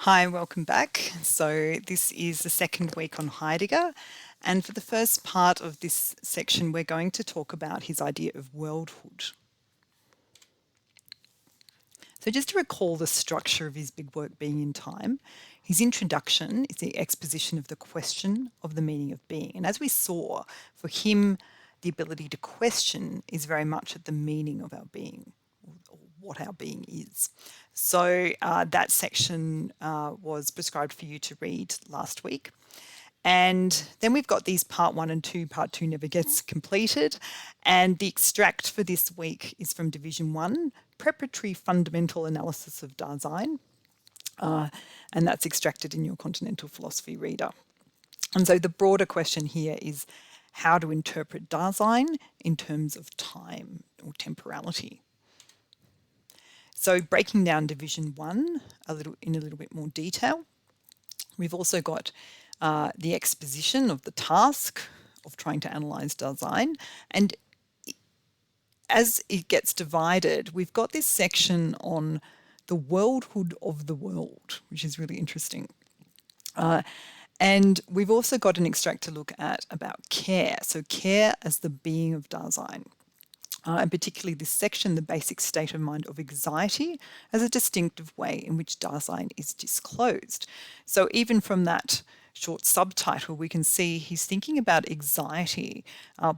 Hi, welcome back. So this is the second week on Heidegger, and for the first part of this section we're going to talk about his idea of worldhood. So just to recall the structure of his big work, Being in Time, his introduction is the exposition of the question of the meaning of being. And as we saw, for him, the ability to question is very much at the meaning of our being, or what our being is. So that section was prescribed for you to read last week. And then we've got these part 1 and 2. Part 2 never gets completed. And the extract for this week is from Division 1, Preparatory Fundamental Analysis of Dasein. And that's extracted in your Continental Philosophy reader. And so the broader question here is how to interpret Dasein in terms of time or temporality. So breaking down Division 1 in a little bit more detail, we've also got the exposition of the task of trying to analyse Dasein. And as it gets divided, we've got this section on the worldhood of the world, which is really interesting. And we've also got an extract to look at about care. So care as the being of Dasein. And particularly this section, the basic state of mind of anxiety as a distinctive way in which Dasein is disclosed. So even from that short subtitle, we can see he's thinking about anxiety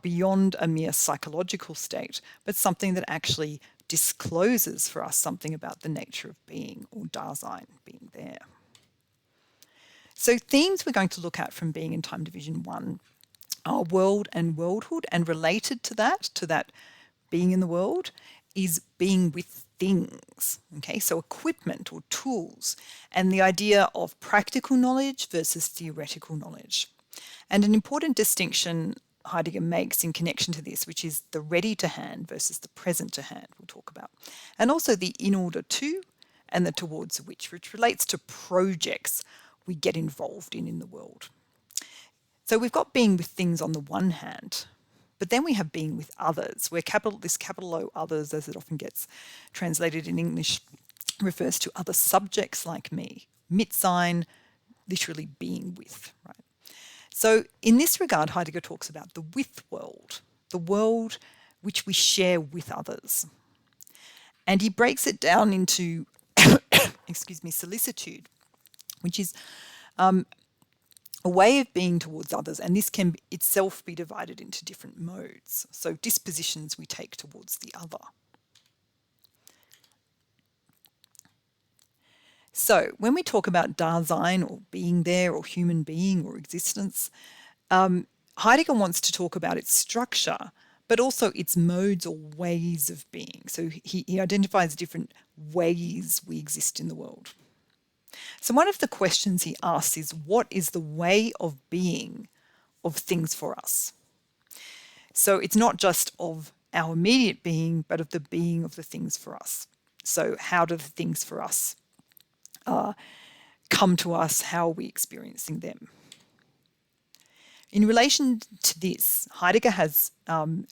beyond a mere psychological state, but something that actually discloses for us something about the nature of being, or Dasein being there. So themes we're going to look at from Being in Time Division 1 are world and worldhood, and related to that being in the world is being with things, okay? So equipment or tools, and the idea of practical knowledge versus theoretical knowledge. And an important distinction Heidegger makes in connection to this, which is the ready to hand versus the present to hand, we'll talk about. And also the in order to and the towards which relates to projects we get involved in the world. So we've got being with things on the one hand, but then we have being with others, where this capital O others, as it often gets translated in English, refers to other subjects like me. Mitsein, literally being with, right? So in this regard, Heidegger talks about the with world, the world which we share with others. And he breaks it down into, solicitude, which is a way of being towards others, and this can itself be divided into different modes. So dispositions we take towards the other. So when we talk about Dasein, or being there, or human being, or existence, Heidegger wants to talk about its structure, but also its modes or ways of being. So he identifies different ways we exist in the world. So one of the questions he asks is, what is the way of being of things for us? So it's not just of our immediate being, but of the being of the things for us. So how do the things for us come to us? How are we experiencing them? In relation to this, Heidegger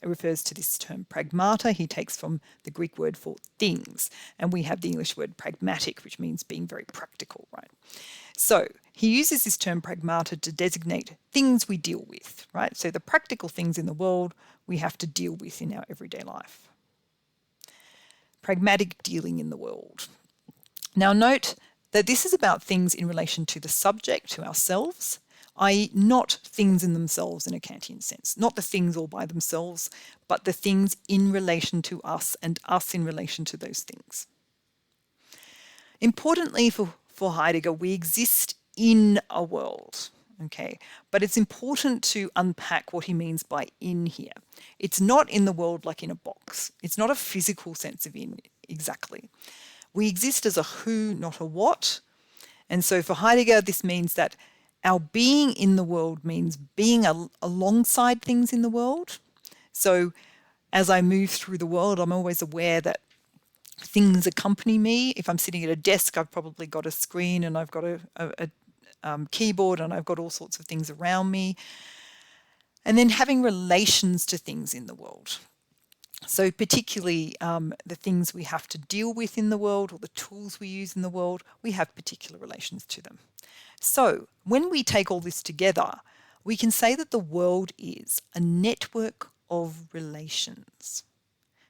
refers to this term pragmata. He takes from the Greek word for things, and we have the English word pragmatic, which means being very practical, right? So he uses this term pragmata to designate things we deal with, right? So the practical things in the world we have to deal with in our everyday life. Pragmatic dealing in the world. Now note that this is about things in relation to the subject, to ourselves, i.e. not things in themselves in a Kantian sense, not the things all by themselves, but the things in relation to us and us in relation to those things. Importantly for Heidegger, we exist in a world, okay? But it's important to unpack what he means by in here. It's not in the world like in a box. It's not a physical sense of in exactly. We exist as a who, not a what. And so for Heidegger, this means that our being in the world means being alongside things in the world. So as I move through the world, I'm always aware that things accompany me. If I'm sitting at a desk, I've probably got a screen and I've got a keyboard and I've got all sorts of things around me. And then having relations to things in the world. So particularly the things we have to deal with in the world or the tools we use in the world, we have particular relations to them. So when we take all this together, we can say that the world is a network of relations.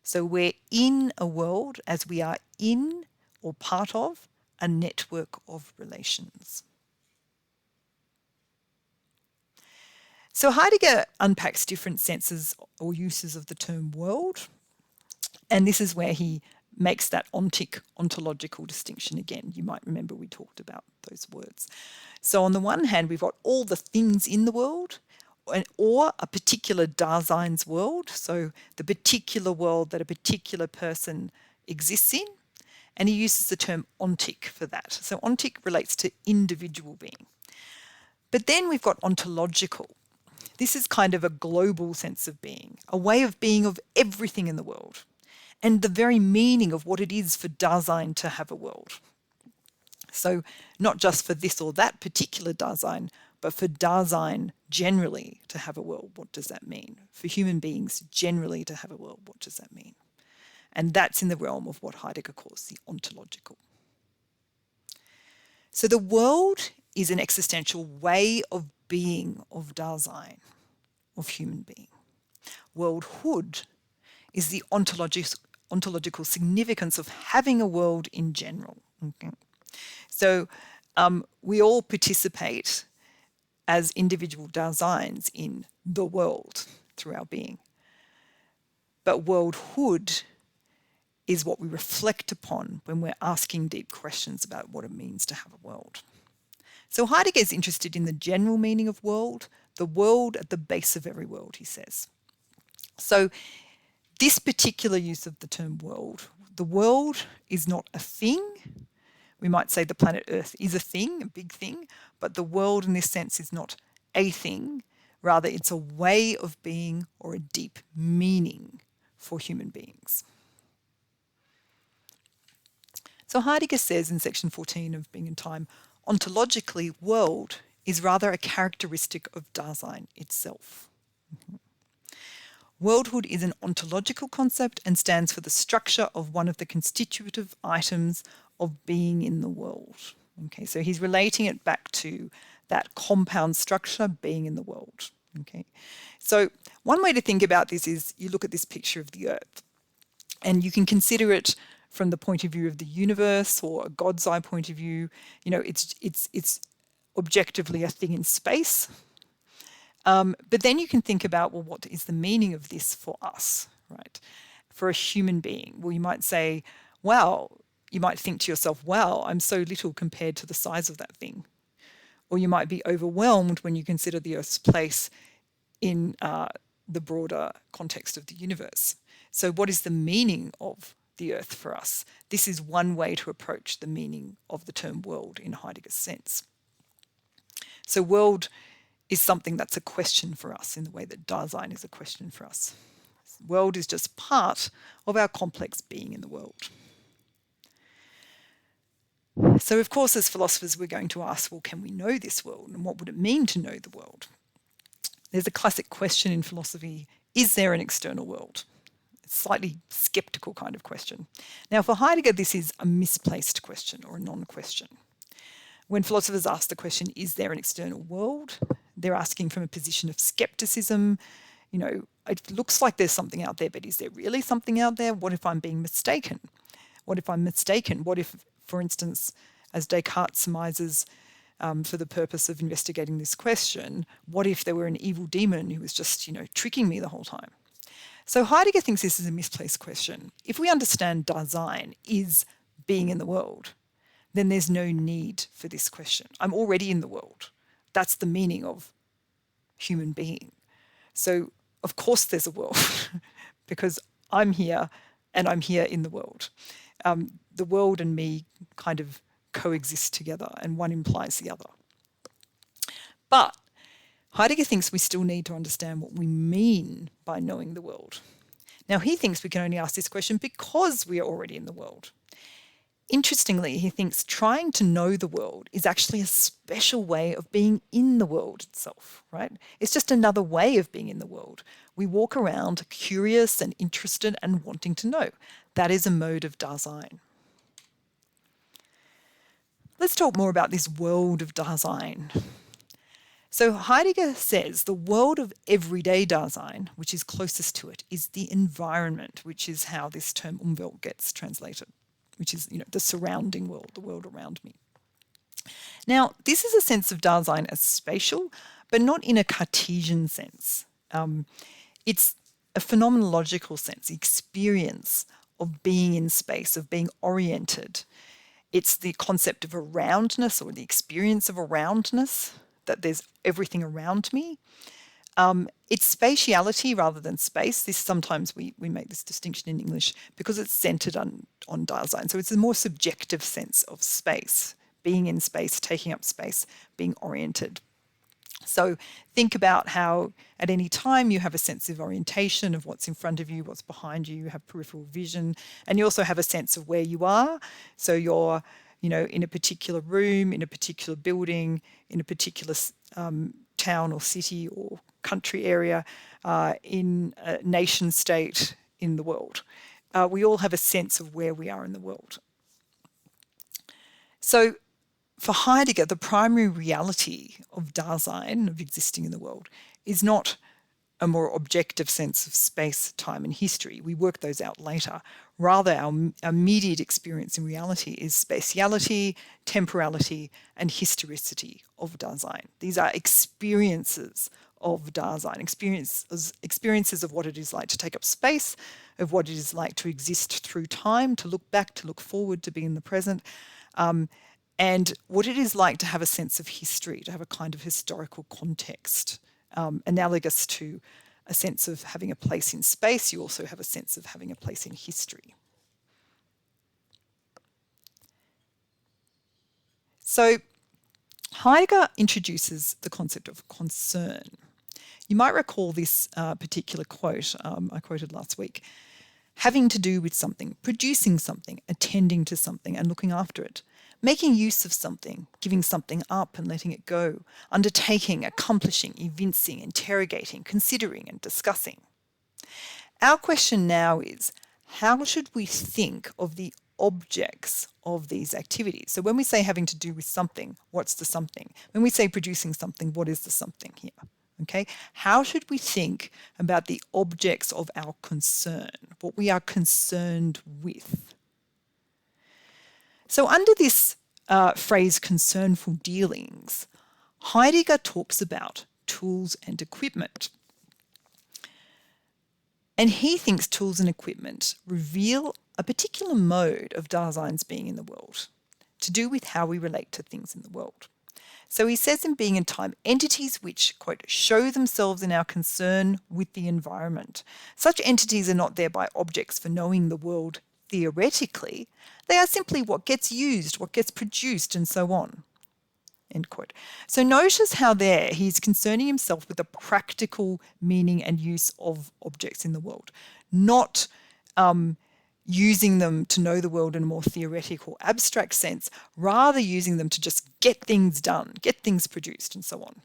So we're in a world as we are in or part of a network of relations. So Heidegger unpacks different senses or uses of the term world, and this is where he makes that ontological distinction again. You might remember we talked about those words. So on the one hand, we've got all the things in the world, or a particular Dasein's world, so the particular world that a particular person exists in, and he uses the term ontic for that. So ontic relates to individual being. But then we've got ontological. This is kind of a global sense of being, a way of being of everything in the world, and the very meaning of what it is for Dasein to have a world. So not just for this or that particular Dasein, but for Dasein generally to have a world, what does that mean? For human beings generally to have a world, what does that mean? And that's in the realm of what Heidegger calls the ontological. So the world is an existential way of being of Dasein, of human being. Worldhood is the ontological significance of having a world in general. Okay? So we all participate as individual Daseins in the world through our being. But worldhood is what we reflect upon when we're asking deep questions about what it means to have a world. So Heidegger is interested in the general meaning of world, the world at the base of every world, he says. So this particular use of the term world, the world is not a thing. We might say the planet Earth is a thing, a big thing, but the world in this sense is not a thing. Rather, it's a way of being or a deep meaning for human beings. So Heidegger says in section 14 of Being and Time, ontologically, world is rather a characteristic of Dasein itself. Worldhood is an ontological concept and stands for the structure of one of the constitutive items of being in the world. Okay, so he's relating it back to that compound structure, being in the world. Okay, so one way to think about this is you look at this picture of the Earth, and you can consider it from the point of view of the universe or a God's eye point of view. You know, it's objectively a thing in space. But then you can think about, well, what is the meaning of this for us, right? For a human being? Well, you might say, wow, you might think to yourself, wow, I'm so little compared to the size of that thing. Or you might be overwhelmed when you consider the Earth's place in the broader context of the universe. So what is the meaning of the Earth for us? This is one way to approach the meaning of the term world in Heidegger's sense. So world is something that's a question for us in the way that Dasein is a question for us. World is just part of our complex being in the world. So of course, as philosophers, we're going to ask, well, can we know this world? And what would it mean to know the world? There's a classic question in philosophy, is there an external world? It's a slightly skeptical kind of question. Now, for Heidegger, this is a misplaced question or a non-question. When philosophers ask the question, is there an external world? They're asking from a position of skepticism. You know, it looks like there's something out there, but is there really something out there? What if I'm being mistaken? What if I'm mistaken? What if, for instance, as Descartes surmises for the purpose of investigating this question, what if there were an evil demon who was just, you know, tricking me the whole time? So Heidegger thinks this is a misplaced question. If we understand Dasein is being in the world, then there's no need for this question. I'm already in the world. That's the meaning of human being. So of course there's a world because I'm here and I'm here in the world. The world and me kind of coexist together and one implies the other. But Heidegger thinks we still need to understand what we mean by knowing the world. Now he thinks we can only ask this question because we are already in the world. Interestingly, he thinks trying to know the world is actually a special way of being in the world itself, right? It's just another way of being in the world. We walk around curious and interested and wanting to know. That is a mode of Dasein. Let's talk more about this world of Dasein. So Heidegger says the world of everyday Dasein, which is closest to it, is the environment, which is how this term Umwelt gets translated, which is, the surrounding world, the world around me. Now, this is a sense of Dasein as spatial, but not in a Cartesian sense. It's a phenomenological sense, the experience of being in space, of being oriented. It's the concept of aroundness, or the experience of aroundness, that there's everything around me. It's spatiality rather than space. This sometimes we make this distinction in English because it's centered on Dasein. So it's a more subjective sense of space, being in space, taking up space, being oriented. So think about how at any time you have a sense of orientation of what's in front of you, what's behind you, you have peripheral vision, and you also have a sense of where you are. So you're, in a particular room, in a particular building, in a particular town or city or country area, in a nation state in the world. We all have a sense of where we are in the world. So for Heidegger, the primary reality of Dasein, of existing in the world, is not a more objective sense of space, time, and history. We work those out later. Rather, our immediate experience in reality is spatiality, temporality, and historicity of Dasein. These are experiences of Dasein, experiences of what it is like to take up space, of what it is like to exist through time, to look back, to look forward, to be in the present, and what it is like to have a sense of history, to have a kind of historical context. Analogous to a sense of having a place in space, you also have a sense of having a place in history. So Heidegger introduces the concept of concern. You might recall this particular quote I quoted last week. Having to do with something, producing something, attending to something and looking after it. Making use of something, giving something up and letting it go, undertaking, accomplishing, evincing, interrogating, considering and discussing. Our question now is, how should we think of the objects of these activities? So when we say having to do with something, what's the something? When we say producing something, what is the something here? Okay, how should we think about the objects of our concern, what we are concerned with? So under this phrase, concernful dealings, Heidegger talks about tools and equipment. And he thinks tools and equipment reveal a particular mode of Dasein's being in the world, to do with how we relate to things in the world. So he says in Being and Time, entities which, quote, show themselves in our concern with the environment. Such entities are not thereby objects for knowing the world theoretically. They are simply what gets used, what gets produced, and so on. End quote. So notice how there he's concerning himself with the practical meaning and use of objects in the world, not using them to know the world in a more theoretical, abstract sense, rather using them to just get things done, get things produced, and so on.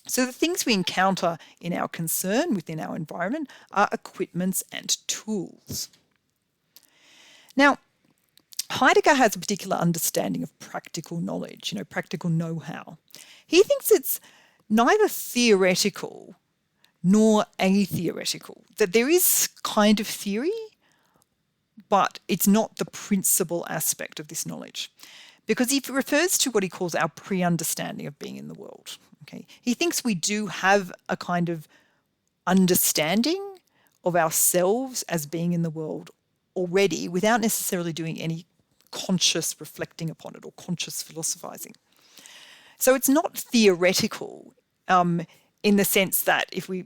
So the things we encounter in our concern within our environment are equipments and tools. Now, Heidegger has a particular understanding of practical knowledge, practical know-how. He thinks it's neither theoretical nor atheoretical, that there is kind of theory, but it's not the principal aspect of this knowledge, because he refers to what he calls our pre-understanding of being in the world. Okay, he thinks we do have a kind of understanding of ourselves as being in the world already, without necessarily doing any conscious reflecting upon it or conscious philosophizing. So it's not theoretical in the sense that if we,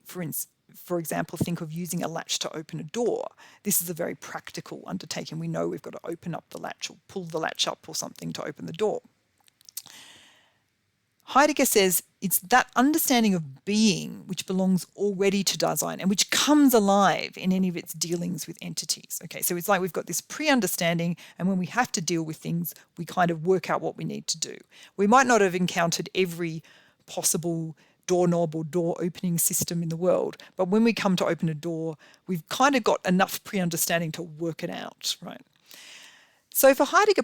for example, think of using a latch to open a door, this is a very practical undertaking. We know we've got to open up the latch or pull the latch up or something to open the door. Heidegger says it's that understanding of being which belongs already to Dasein and which comes alive in any of its dealings with entities. Okay, so it's like we've got this pre-understanding, and when we have to deal with things, we kind of work out what we need to do. We might not have encountered every possible doorknob or door opening system in the world, but when we come to open a door, we've kind of got enough pre-understanding to work it out, right? So for Heidegger,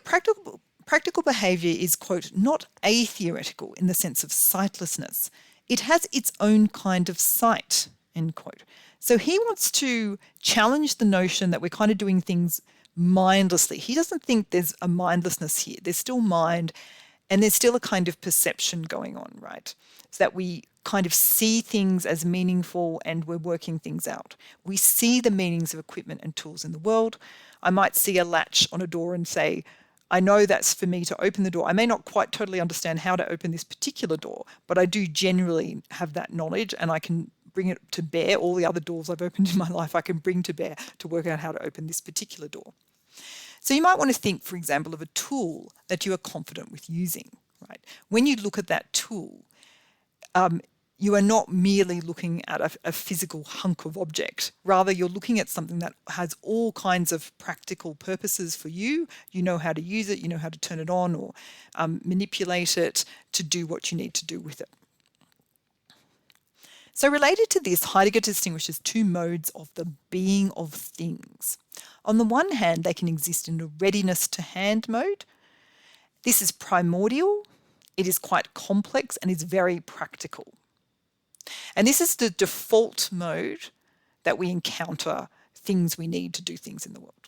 practical behaviour is, quote, not atheoretical in the sense of sightlessness. It has its own kind of sight, end quote. So he wants to challenge the notion that we're kind of doing things mindlessly. He doesn't think there's a mindlessness here. There's still mind, and there's still a kind of perception going on, right? So that we kind of see things as meaningful and we're working things out. We see the meanings of equipment and tools in the world. I might see a latch on a door and say, I know that's for me to open the door. I may not quite totally understand how to open this particular door, but I do generally have that knowledge, and I can bring it to bear. All the other doors I've opened in my life, I can bring to bear to work out how to open this particular door. So you might want to think, for example, of a tool that you are confident with using, right? When you look at that tool, you are not merely looking at a physical hunk of object. Rather, you're looking at something that has all kinds of practical purposes for you. You know how to use it, you know how to turn it on or manipulate it to do what you need to do with it. So related to this, Heidegger distinguishes two modes of the being of things. On the one hand, they can exist in a readiness to hand mode. This is primordial, it is quite complex, and is very practical. And this is the default mode that we encounter things we need to do things in the world.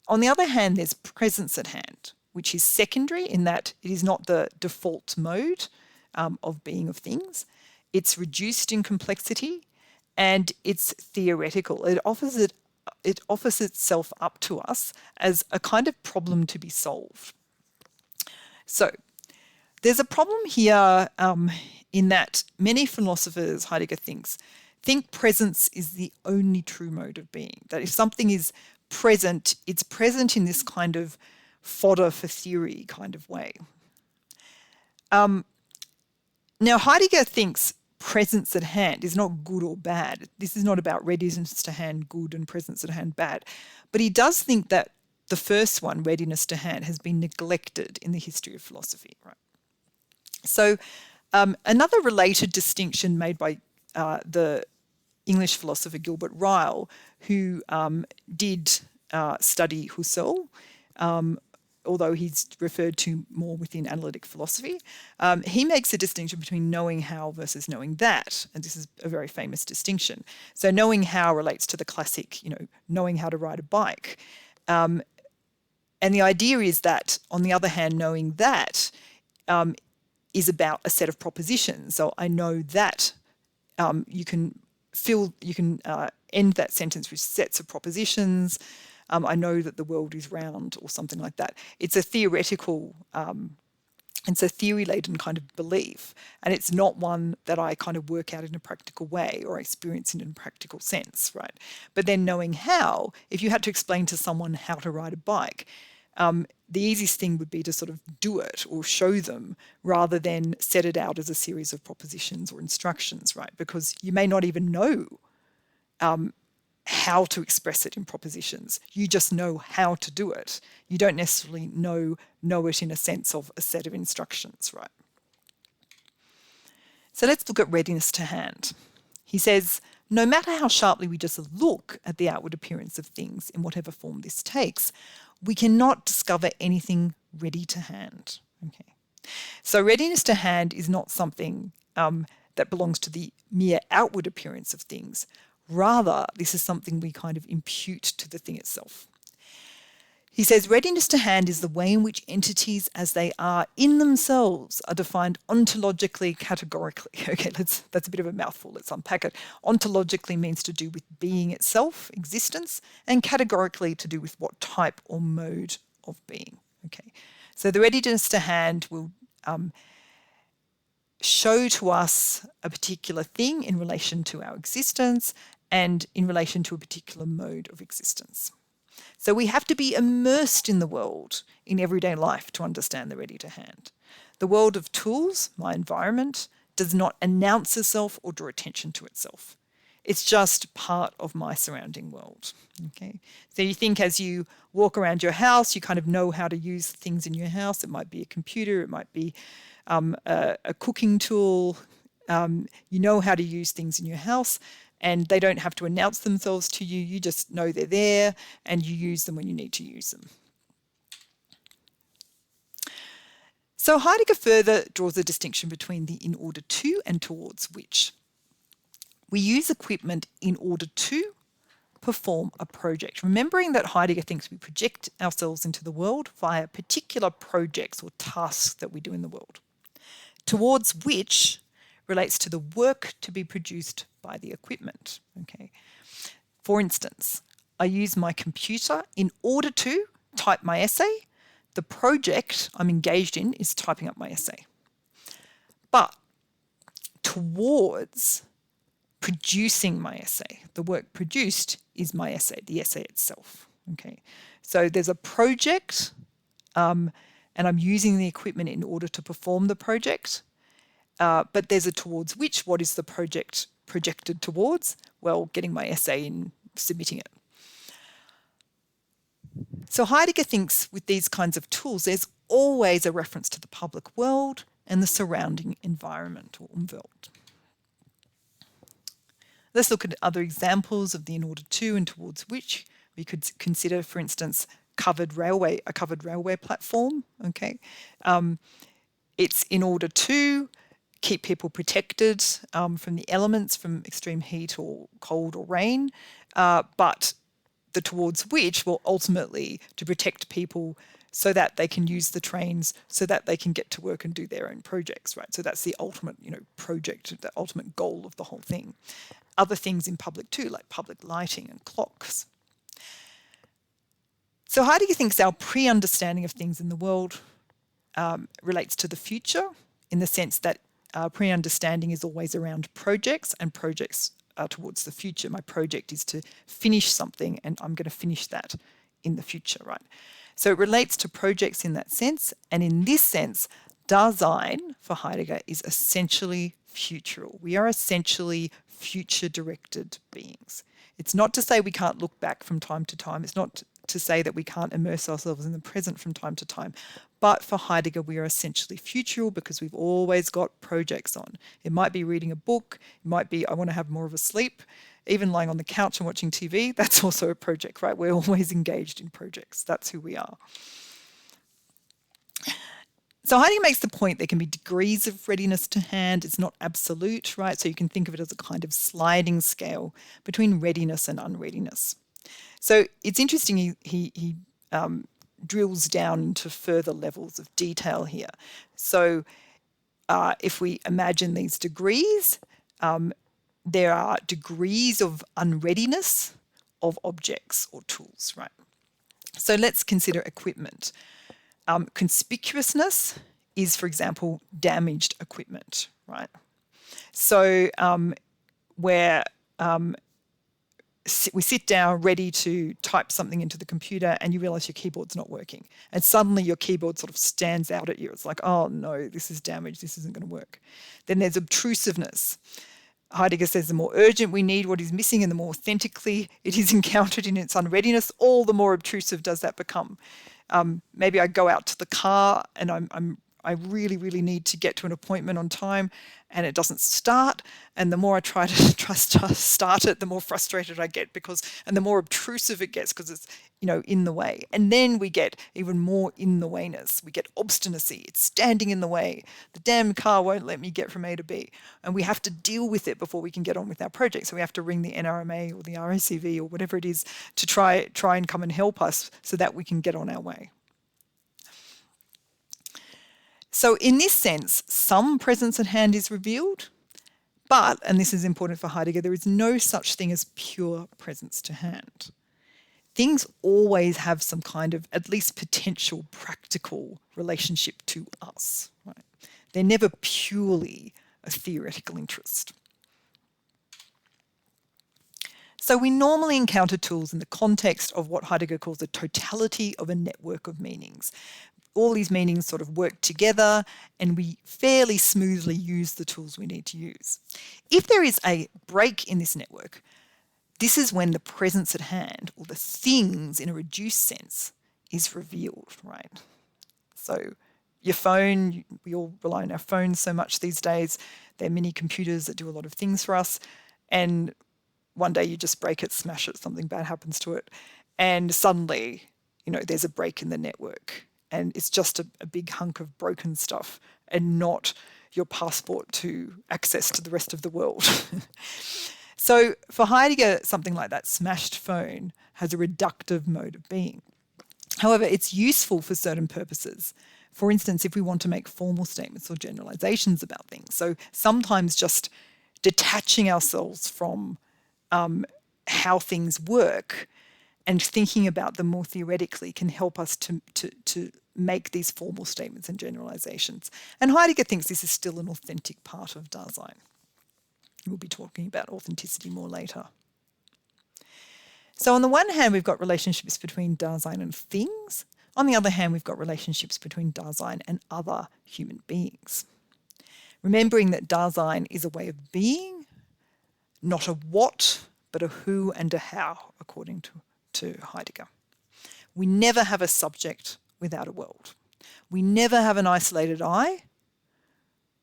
On the other hand, there's presence at hand, which is secondary in that it is not the default mode of being of things. It's reduced in complexity and it's theoretical. It offers itself up to us as a kind of problem to be solved. So there's a problem here in that many philosophers, Heidegger thinks presence is the only true mode of being. That if something is present, it's present in this kind of fodder for theory kind of way. Now, Heidegger thinks presence at hand is not good or bad. This is not about readiness to hand good and presence at hand bad. But he does think that the first one, readiness to hand, has been neglected in the history of philosophy, right? So another related distinction made by the English philosopher Gilbert Ryle, who did study Husserl, although he's referred to more within analytic philosophy, he makes a distinction between knowing how versus knowing that, and this is a very famous distinction. So knowing how relates to the classic, knowing how to ride a bike. And the idea is that, on the other hand, knowing that is about a set of propositions. So I know that you can end that sentence with sets of propositions. I know that the world is round or something like that. It's a theoretical, it's a theory-laden kind of belief, and it's not one that I kind of work out in a practical way or experience in a practical sense, right? But then knowing how, if you had to explain to someone how to ride a bike, the easiest thing would be to sort of do it or show them rather than set it out as a series of propositions or instructions, right? Because you may not even know how to express it in propositions. You just know how to do it. You don't necessarily know it in a sense of a set of instructions, right? So let's look at readiness to hand. He says, no matter how sharply we just look at the outward appearance of things in whatever form this takes, we cannot discover anything ready to hand. Okay. So readiness to hand is not something that belongs to the mere outward appearance of things. Rather, this is something we kind of impute to the thing itself. He says, readiness to hand is the way in which entities as they are in themselves are defined ontologically, categorically. Okay, that's a bit of a mouthful. Let's unpack it. Ontologically means to do with being itself, existence, and categorically to do with what type or mode of being. Okay, so the readiness to hand will show to us a particular thing in relation to our existence and in relation to a particular mode of existence. So we have to be immersed in the world in everyday life to understand the ready to hand. The world of tools, my environment, does not announce itself or draw attention to itself. It's just part of my surrounding world. Okay, so you think as you walk around your house, you kind of know how to use things in your house. It might be a computer, it might be a cooking tool. You know how to use things in your house, and they don't have to announce themselves to you. You just know they're there, and you use them when you need to use them. So Heidegger further draws a distinction between the in order to and towards which. We use equipment in order to perform a project, remembering that Heidegger thinks we project ourselves into the world via particular projects or tasks that we do in the world. Towards which relates to the work to be produced by the equipment. Okay. For instance, I use my computer in order to type my essay. The project I'm engaged in is typing up my essay. But towards producing my essay, the work produced is my essay, the essay itself. Okay, so there's a project, and I'm using the equipment in order to perform the project. But there's a towards which. What is the project projected towards? Well, getting my essay and submitting it. So Heidegger thinks with these kinds of tools, there's always a reference to the public world and the surrounding environment, or Umwelt. Let's look at other examples of the in order to and towards which. We could consider, for instance, a covered railway platform. Okay, it's in order to keep people protected from the elements, from extreme heat or cold or rain, but the towards which will ultimately to protect people so that they can use the trains, so that they can get to work and do their own projects, right? So that's the ultimate, project, the ultimate goal of the whole thing. Other things in public too, like public lighting and clocks. So Heidegger thinks our pre-understanding of things in the world relates to the future, in the sense that pre-understanding is always around projects, and projects are towards the future. My project is to finish something, and I'm going to finish that in the future, right? So it relates to projects in that sense, and in this sense, Dasein for Heidegger is essentially futural. We are essentially future-directed beings. It's not to say we can't look back from time to time. It's not to say that we can't immerse ourselves in the present from time to time. But for Heidegger, we are essentially futural because we've always got projects on. It might be reading a book. It might be I want to have more of a sleep. Even lying on the couch and watching TV, that's also a project, right? We're always engaged in projects. That's who we are. So Heidegger makes the point there can be degrees of readiness to hand. It's not absolute, right? So you can think of it as a kind of sliding scale between readiness and unreadiness. So it's interesting he drills down into further levels of detail here. So if we imagine these degrees, there are degrees of unreadiness of objects or tools, right? So let's consider equipment. Conspicuousness is, for example, damaged equipment, right? So where we sit down ready to type something into the computer and you realize your keyboard's not working. And suddenly your keyboard sort of stands out at you. It's like, oh no, this is damaged, this isn't going to work. Then there's obtrusiveness. Heidegger says the more urgent we need what is missing and the more authentically it is encountered in its unreadiness, all the more obtrusive does that become. Maybe I go out to the car and I really, really need to get to an appointment on time and it doesn't start. And the more I try to start it, the more frustrated I get and the more obtrusive it gets because it's, in the way. And then we get even more in the wayness. We get obstinacy. It's standing in the way. The damn car won't let me get from A to B. And we have to deal with it before we can get on with our project. So we have to ring the NRMA or the RACV or whatever it is to try and come and help us so that we can get on our way. So in this sense, some presence at hand is revealed, but, and this is important for Heidegger, there is no such thing as pure presence to hand. Things always have some kind of at least potential practical relationship to us, right? They're never purely a theoretical interest. So we normally encounter tools in the context of what Heidegger calls the totality of a network of meanings. all these meanings sort of work together and we fairly smoothly use the tools we need to use. If there is a break in this network, this is when the presence at hand, or the things in a reduced sense, is revealed, right? So your phone, we all rely on our phones so much these days. They're mini computers that do a lot of things for us. And one day you just break it, smash it, something bad happens to it. And suddenly, there's a break in the network. And it's just a big hunk of broken stuff and not your passport to access to the rest of the world. So for Heidegger, something like that smashed phone has a reductive mode of being. However, it's useful for certain purposes. For instance, if we want to make formal statements or generalizations about things. So sometimes just detaching ourselves from how things work and thinking about them more theoretically can help us to make these formal statements and generalizations. And Heidegger thinks this is still an authentic part of Dasein. We'll be talking about authenticity more later. So on the one hand, we've got relationships between Dasein and things. On the other hand, we've got relationships between Dasein and other human beings. Remembering that Dasein is a way of being, not a what, but a who and a how, according to Heidegger. We never have a subject without a world. We never have an isolated I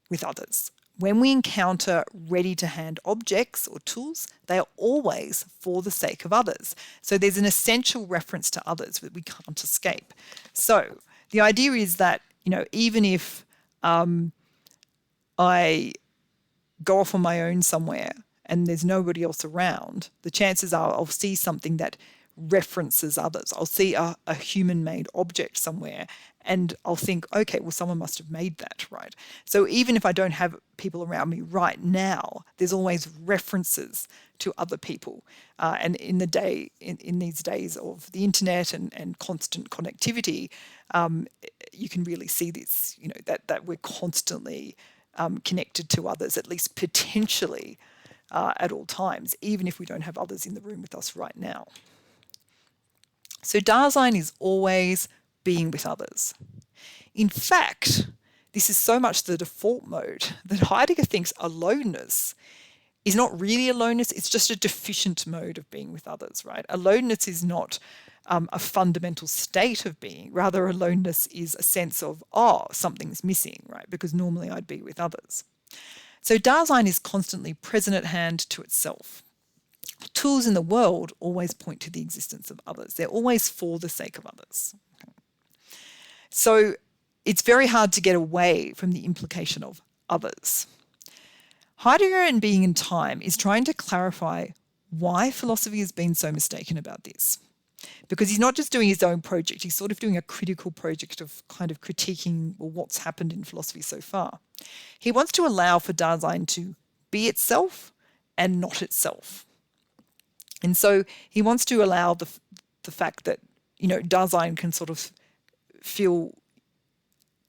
with others. When we encounter ready-to-hand objects or tools, they are always for the sake of others. So there's an essential reference to others that we can't escape. So the idea is that, even if I go off on my own somewhere and there's nobody else around, the chances are I'll see something that references others. I'll see a human-made object somewhere and I'll think, okay, well, someone must have made that, right? So even if I don't have people around me right now, there's always references to other people. And in these days of the internet and constant connectivity, you can really see this, that we're constantly connected to others, at least potentially at all times, even if we don't have others in the room with us right now. So Dasein is always being with others. In fact, this is so much the default mode that Heidegger thinks aloneness is not really aloneness, it's just a deficient mode of being with others, right? Aloneness is not a fundamental state of being. Rather, aloneness is a sense of, something's missing, right? Because normally I'd be with others. So Dasein is constantly present at hand to itself. Tools in the world always point to the existence of others. They're always for the sake of others. Okay. So it's very hard to get away from the implication of others. Heidegger in Being and Time is trying to clarify why philosophy has been so mistaken about this. Because he's not just doing his own project, he's sort of doing a critical project of kind of critiquing what's happened in philosophy so far. He wants to allow for Dasein to be itself and not itself. And so he wants to allow the fact that, Dasein can sort of feel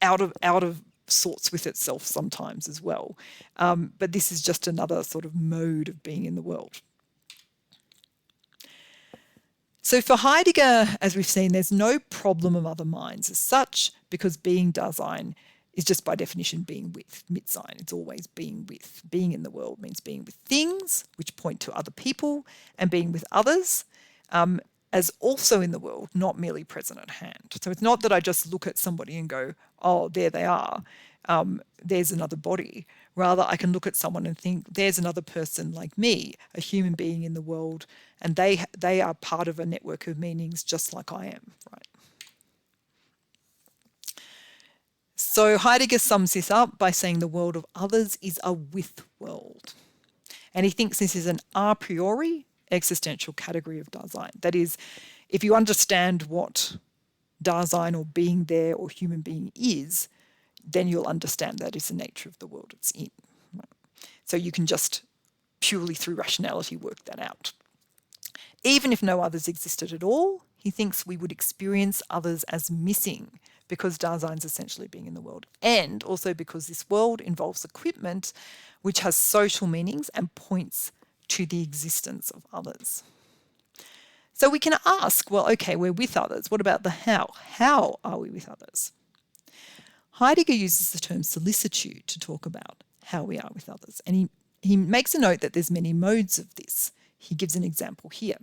out of sorts with itself sometimes as well. But this is just another sort of mode of being in the world. So for Heidegger, as we've seen, there's no problem of other minds as such, because being Dasein is just by definition being with, Mitsein. It's always being with. Being in the world means being with things, which point to other people, and being with others as also in the world, not merely present at hand. So it's not that I just look at somebody and go, oh, there they are. There's another body. Rather, I can look at someone and think, there's another person like me, a human being in the world, and they are part of a network of meanings just like I am, right? So Heidegger sums this up by saying the world of others is a with world. And he thinks this is an a priori existential category of Dasein. That is, if you understand what Dasein or being there or human being is, then you'll understand that is the nature of the world it's in. Right? So you can just purely through rationality work that out. Even if no others existed at all, he thinks we would experience others as missing because Dasein's essentially being in the world, and also because this world involves equipment which has social meanings and points to the existence of others. So we can ask, well, okay, we're with others. What about the how? How are we with others? Heidegger uses the term solicitude to talk about how we are with others. And he makes a note that there's many modes of this. He gives an example here.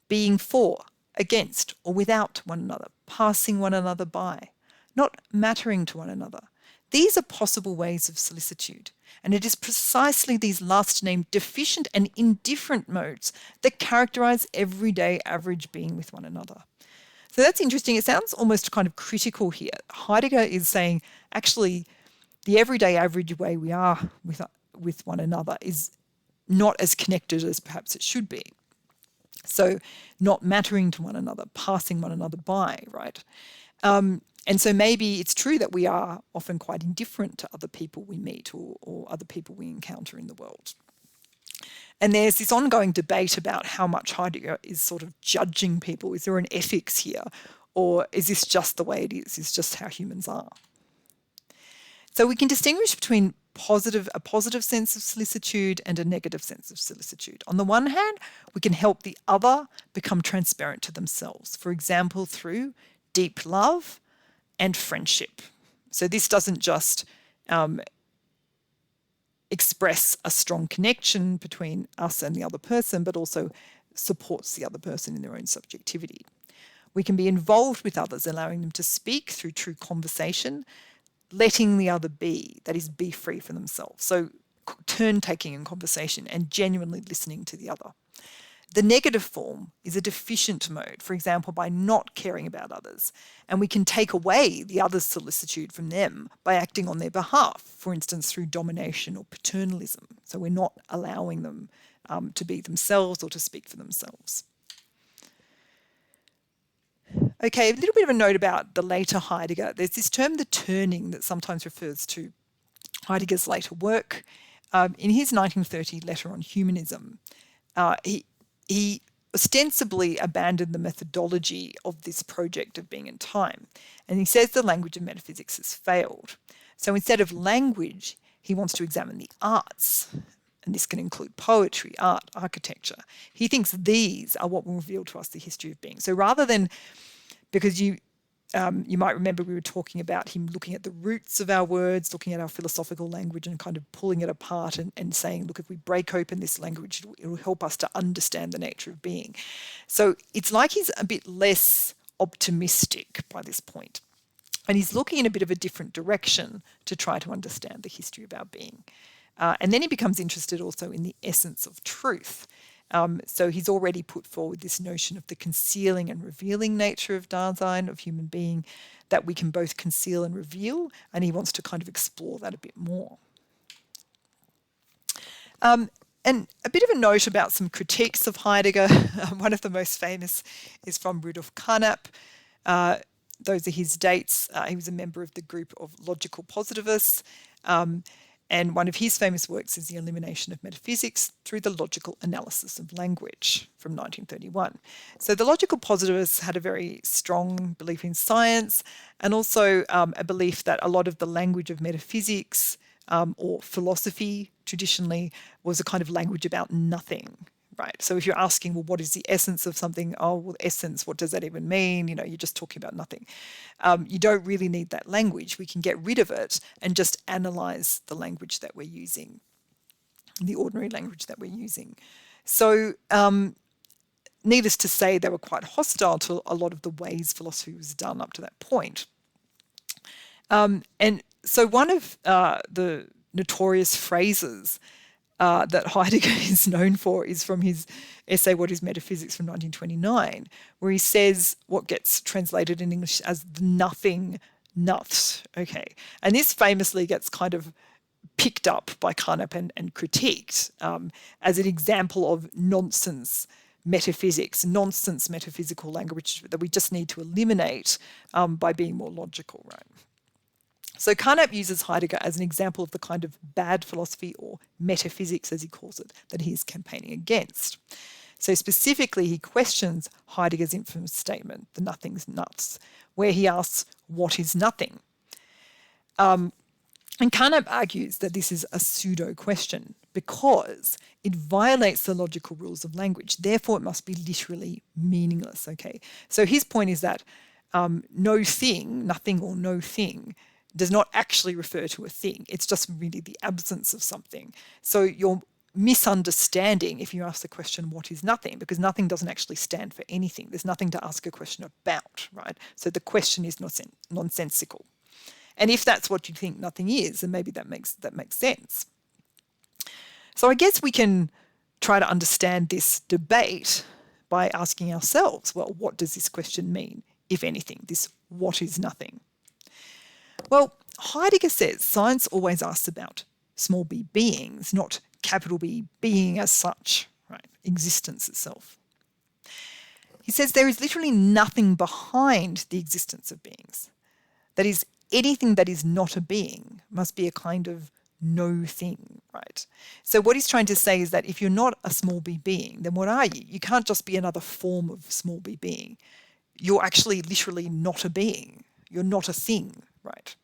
Being for, against, or without one another, passing one another by, not mattering to one another. These are possible ways of solicitude, and it is precisely these last named deficient and indifferent modes that characterize everyday average being with one another. So that's interesting. It sounds almost kind of critical here. Heidegger is saying, actually, the everyday average way we are with one another is not as connected as perhaps it should be. So not mattering to one another, passing one another by, right? And so maybe it's true that we are often quite indifferent to other people we meet or other people we encounter in the world. And there's this ongoing debate about how much Heidegger is sort of judging people. Is there an ethics here? Or is this just the way it is? Is just how humans are? So we can distinguish between a positive sense of solicitude and a negative sense of solicitude. On the one hand, we can help the other become transparent to themselves, for example, through deep love and friendship. So this doesn't just express a strong connection between us and the other person, but also supports the other person in their own subjectivity. We can be involved with others, allowing them to speak through true conversation, letting the other be, that is, be free for themselves. So turn-taking in conversation and genuinely listening to the other. The negative form is a deficient mode, for example, by not caring about others. And we can take away the other's solicitude from them by acting on their behalf, for instance, through domination or paternalism. So we're not allowing them to be themselves or to speak for themselves. Okay, a little bit of a note about the later Heidegger. There's this term, the turning, that sometimes refers to Heidegger's later work. In his 1930 letter on humanism, he ostensibly abandoned the methodology of this project of being in time. And he says the language of metaphysics has failed. So instead of language, he wants to examine the arts. And this can include poetry, art, architecture. He thinks these are what will reveal to us the history of being. So rather than, because you might remember we were talking about him looking at the roots of our words, looking at our philosophical language and kind of pulling it apart and saying, look, if we break open this language, it'll help us to understand the nature of being. So it's like he's a bit less optimistic by this point. And he's looking in a bit of a different direction to try to understand the history of our being. And then he becomes interested also in the essence of truth. So he's already put forward this notion of the concealing and revealing nature of Dasein, of human being, that we can both conceal and reveal, and he wants to kind of explore that a bit more. And a bit of a note about some critiques of Heidegger. One of the most famous is from Rudolf Carnap. Those are his dates. He was a member of the group of logical positivists. And one of his famous works is The Elimination of Metaphysics Through the Logical Analysis of Language from 1931. So the logical positivists had a very strong belief in science and also a belief that a lot of the language of metaphysics or philosophy traditionally was a kind of language about nothing. Right. So if you're asking, well, what is the essence of something? Oh, well, essence, what does that even mean? You know, you're just talking about nothing. You don't really need that language. We can get rid of it and just analyze the language that we're using, the ordinary language that we're using. So needless to say, they were quite hostile to a lot of the ways philosophy was done up to that point. And so one of the notorious phrases that Heidegger is known for is from his essay, What is Metaphysics, from 1929, where he says what gets translated in English as the nothing nuts. Okay. And this famously gets kind of picked up by Carnap and critiqued as an example of nonsense metaphysics, nonsense metaphysical language that we just need to eliminate by being more logical, right? So Carnap uses Heidegger as an example of the kind of bad philosophy, or metaphysics as he calls it, that he is campaigning against. So specifically, he questions Heidegger's infamous statement, the nothing's nuts, where he asks, what is nothing? And Carnap argues that this is a pseudo question because it violates the logical rules of language. Therefore, it must be literally meaningless. Okay. So his point is that no thing, nothing or no thing, does not actually refer to a thing. It's just really the absence of something. So you're misunderstanding if you ask the question, what is nothing? Because nothing doesn't actually stand for anything. There's nothing to ask a question about, right? So the question is nonsensical. And if that's what you think nothing is, then maybe that makes sense. So I guess we can try to understand this debate by asking ourselves, well, what does this question mean, if anything, this what is nothing? Well, Heidegger says science always asks about small b beings, not capital B being as such, right? Existence itself. He says there is literally nothing behind the existence of beings. That is, anything that is not a being must be a kind of no thing, right? So what he's trying to say is that if you're not a small b being, then what are you? You can't just be another form of small b being. You're actually literally not a being. You're not a thing, right?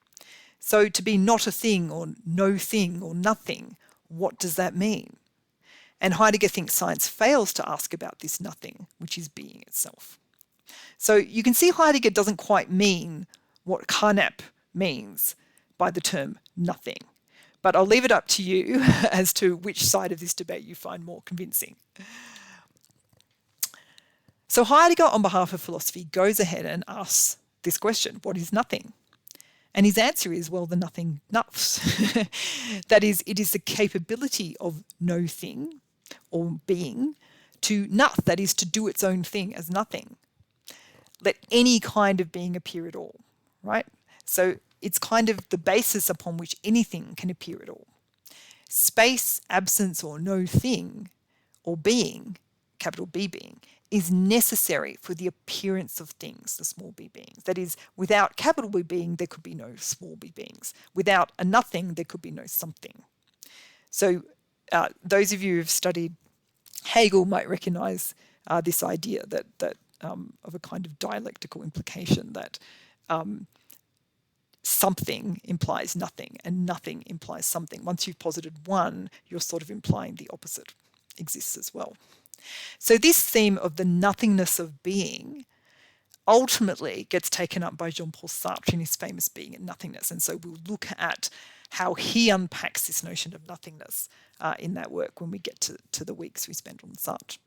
So to be not a thing or no thing or nothing, what does that mean? And Heidegger thinks science fails to ask about this nothing, which is being itself. So you can see Heidegger doesn't quite mean what Carnap means by the term nothing. But I'll leave it up to you as to which side of this debate you find more convincing. So Heidegger, on behalf of philosophy, goes ahead and asks this question, what is nothing? And his answer is, well, the nothing nuffs. That is, it is the capability of no thing or being to nuff, that is, to do its own thing as nothing. Let any kind of being appear at all, right? So it's kind of the basis upon which anything can appear at all. Space, absence, or no thing, or being, capital B being, is necessary for the appearance of things, the small b beings. That is, without capital B being, there could be no small b beings. Without a nothing, there could be no something. So those of you who've studied Hegel might recognize this idea that of a kind of dialectical implication that something implies nothing and nothing implies something. Once you've posited one, you're sort of implying the opposite exists as well. So this theme of the nothingness of being ultimately gets taken up by Jean-Paul Sartre in his famous Being and Nothingness. And so we'll look at how he unpacks this notion of nothingness in that work when we get to the weeks we spend on Sartre.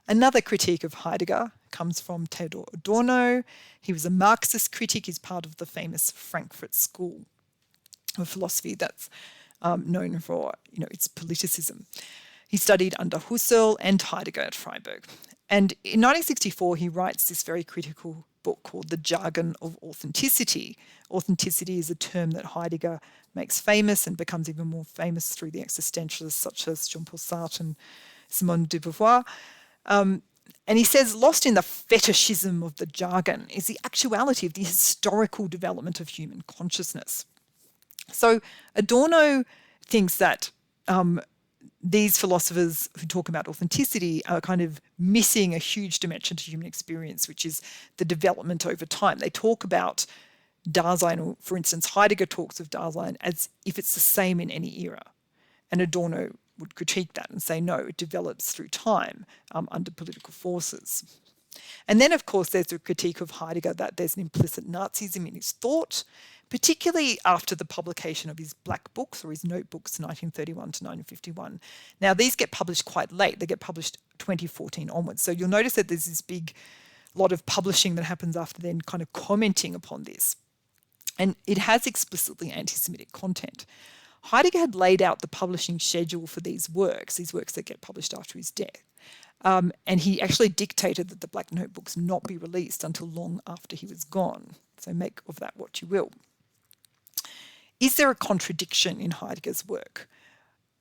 Another critique of Heidegger comes from Theodor Adorno. He was a Marxist critic. He's part of the famous Frankfurt School of philosophy that's known for its politicism. He studied under Husserl and Heidegger at Freiburg. And in 1964, he writes this very critical book called The Jargon of Authenticity. Authenticity is a term that Heidegger makes famous and becomes even more famous through the existentialists such as Jean-Paul Sartre and Simone de Beauvoir. And he says, lost in the fetishism of the jargon is the actuality of the historical development of human consciousness. So Adorno thinks that these philosophers who talk about authenticity are kind of missing a huge dimension to human experience, which is the development over time. They talk about Dasein, or for instance, Heidegger talks of Dasein as if it's the same in any era. And Adorno would critique that and say, no, it develops through time under political forces. And then, of course, there's a critique of Heidegger that there's an implicit Nazism in his thought, particularly after the publication of his black books or his notebooks 1931 to 1951. Now, these get published quite late. They get published 2014 onwards. So you'll notice that there's this big lot of publishing that happens after then kind of commenting upon this. And it has explicitly anti-Semitic content. Heidegger had laid out the publishing schedule for these works that get published after his death. And he actually dictated that the Black Notebooks not be released until long after he was gone. So make of that what you will. Is there a contradiction in Heidegger's work?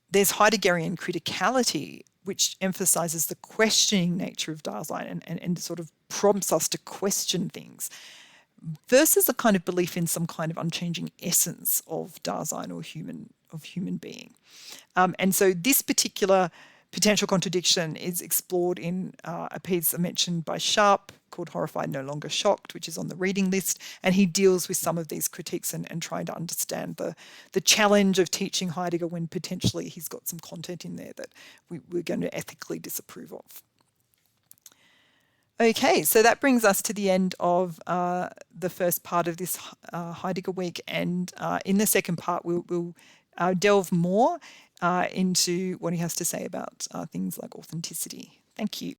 There's Heideggerian criticality, which emphasizes the questioning nature of Dasein and sort of prompts us to question things, versus a kind of belief in some kind of unchanging essence of Dasein or human being. And so this particular potential contradiction is explored in a piece mentioned by Sharp called Horrified No Longer Shocked, which is on the reading list, and he deals with some of these critiques and trying to understand the challenge of teaching Heidegger when potentially he's got some content in there that we're going to ethically disapprove of. Okay, so that brings us to the end of the first part of this Heidegger week, and in the second part we'll delve more into what he has to say about things like authenticity. Thank you.